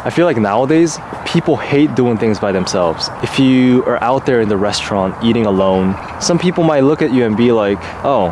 I feel like nowadays, people hate doing things by themselves. If you are out there in the restaurant eating alone, some people might look at you and be like, oh,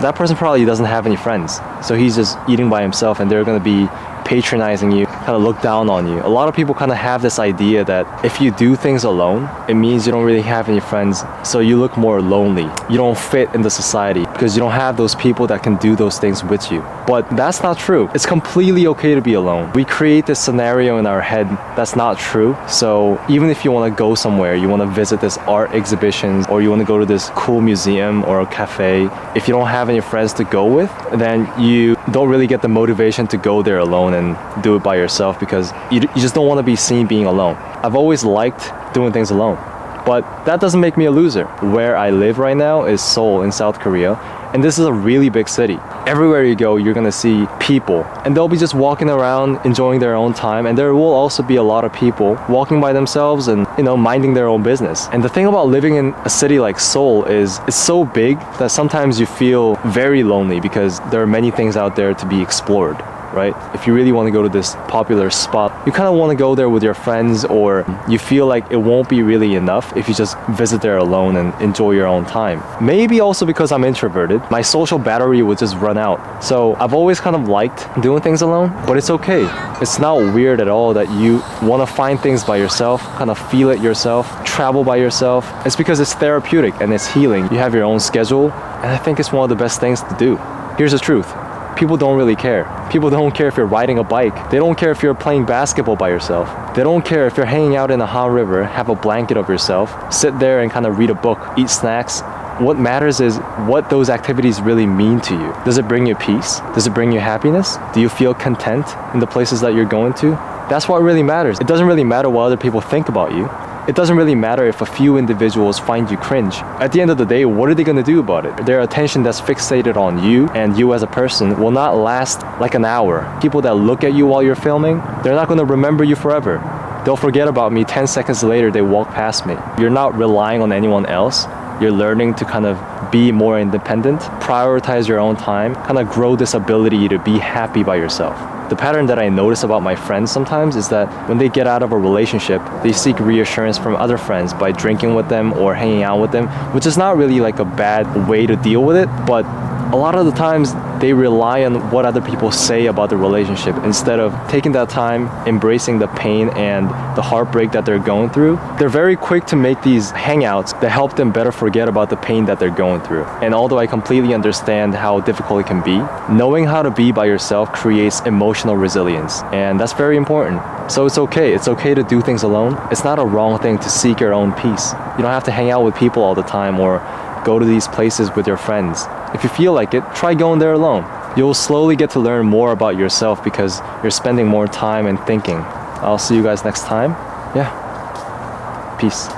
that person probably doesn't have any friends. So he's just eating by himself and they're going to be patronizing you, kind of look down on you. A lot of people kind of have this idea that if you do things alone, it means you don't really have any friends, so you look more lonely. You don't fit in the society because you don't have those people that can do those things with you. But that's not true. It's completely okay to be alone. We create this scenario in our head that's not true. So even if you want to go somewhere, you want to visit this art exhibition, or you want to go to this cool museum or a cafe, if you don't have any friends to go with, then you don't really get the motivation to go there alone and do it by yourself because you just don't want to be seen being alone. I've always liked doing things alone, but that doesn't make me a loser. Where I live right now is Seoul in South Korea, and this is a really big city. Everywhere you go, you're gonna see people, and they'll be just walking around enjoying their own time, and there will also be a lot of people walking by themselves and, minding their own business. And the thing about living in a city like Seoul is it's so big that sometimes you feel very lonely because there are many things out there to be explored. Right? If you really want to go to this popular spot, you kind of want to go there with your friends, or you feel like it won't be really enough if you just visit there alone and enjoy your own time. Maybe also because I'm introverted, my social battery would just run out. So I've always kind of liked doing things alone, but it's okay. It's not weird at all that you want to find things by yourself, kind of feel it yourself, travel by yourself. It's because it's therapeutic and it's healing. You have your own schedule, and I think it's one of the best things to do. Here's the truth. People don't really care. People don't care if you're riding a bike. They don't care if you're playing basketball by yourself. They don't care if you're hanging out in a hot river, have a blanket of yourself, sit there and kind of read a book, eat snacks. What matters is what those activities really mean to you. Does it bring you peace? Does it bring you happiness? Do you feel content in the places that you're going to? That's what really matters. It doesn't really matter what other people think about you. It doesn't really matter if a few individuals find you cringe. At the end of the day, what are they going to do about it? Their attention that's fixated on you and you as a person will not last like an hour. People that look at you while you're filming, they're not going to remember you forever. They'll forget about me 10 seconds later, they walk past me. You're not relying on anyone else. You're learning to kind of be more independent, prioritize your own time, kind of grow this ability to be happy by yourself. The pattern that I notice about my friends sometimes is that when they get out of a relationship, they seek reassurance from other friends by drinking with them or hanging out with them, which is not really like a bad way to deal with it, but a lot of the times they rely on what other people say about the relationship instead of taking that time, embracing the pain and the heartbreak that they're going through. They're very quick to make these hangouts that help them better forget about the pain that they're going through. And although I completely understand how difficult it can be, knowing how to be by yourself creates emotional resilience, and that's very important. So it's okay. It's okay to do things alone. It's not a wrong thing to seek your own peace. You don't have to hang out with people all the time or go to these places with your friends. If you feel like it, try going there alone. You'll slowly get to learn more about yourself because you're spending more time and thinking. I'll see you guys next time. Yeah. Peace.